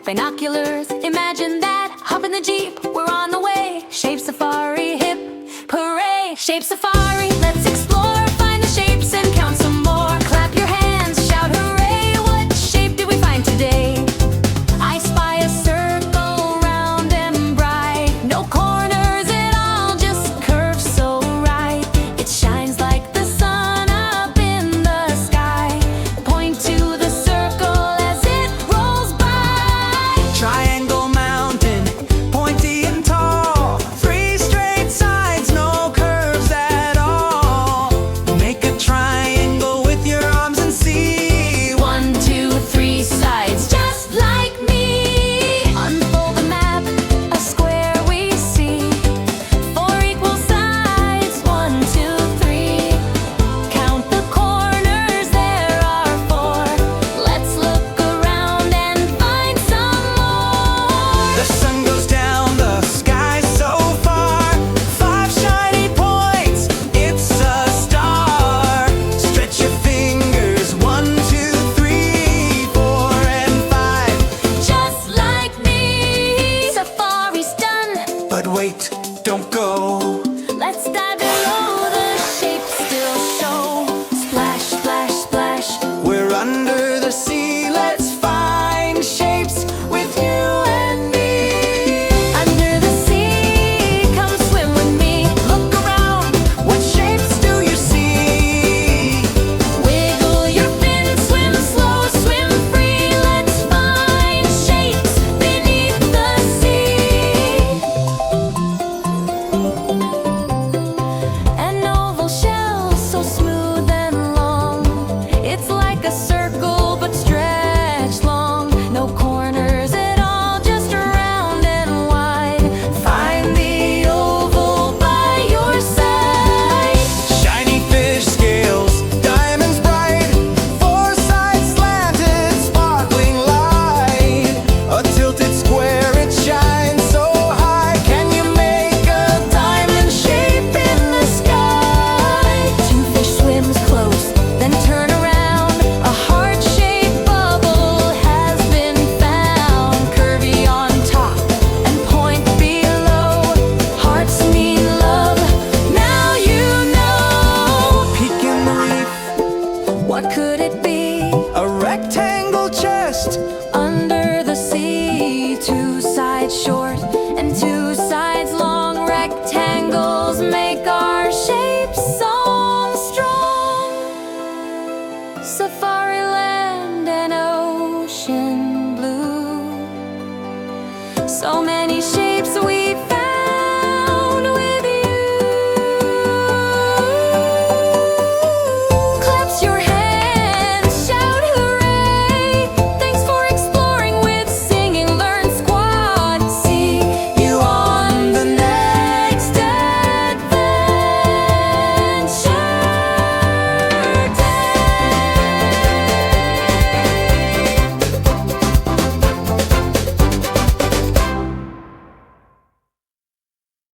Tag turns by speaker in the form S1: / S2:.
S1: binoculars, imagine that. Hop in the Jeep, we're on the way. Shape Safari, hip hooray. Shape Safari, let's explore. Find the shapes and count some more. Clap your hands, shout hooray. What shape did we find today? I spy a circle round and bright. No corners at all, just curves so right. It shines like the sun up in the sky. Point to the circle as it rolls by.
S2: Triangle mountain, pointy and tall. Three straight sides, no curves at all. Make a triangle with your arms and see.
S1: 1, 2, 3 sides, just like me. Unfold the map, a square we see. 4 equal sides, 1, 2, 3. Count the corners, there are 4. Let's look around and find some more.
S2: The sun goes down, the sky so far. 5 shiny points, it's a star. Stretch your fingers, 1, 2, 3, 4, and 5.
S1: Just like me. Safari's done.
S2: But wait, don't go.
S1: Let's dive below, the shapes still show. Splash, splash, splash.
S2: We're under the sea, let's find shapes with you and me.
S1: Under the sea, come swim with me. Look around,
S2: What shapes do you see?
S1: wiggle your fin, swim slow, swim free. Let's find shapes beneath the sea. An oval shell, so smooth and long. It's like a circle, but stretched long. No corners at all, just round and wide. Find the oval by your side.
S2: Shiny fish scales, diamonds bright. 4 sides slanted, sparkling light. A tilted square, it shines so high. Can you make a diamond shape in the sky?
S1: 2 fish swims close, then turn around. A heart-shaped bubble has been found. Curvy on top and point below. Hearts mean love, now you know.
S2: Peek in the reef,
S1: What could it be?
S2: a rectangle chest.
S1: Under the sea, 2 sides short and 2 sides long. Rectangles make our shape song strong. Safari land and ocean blue. So many shapes.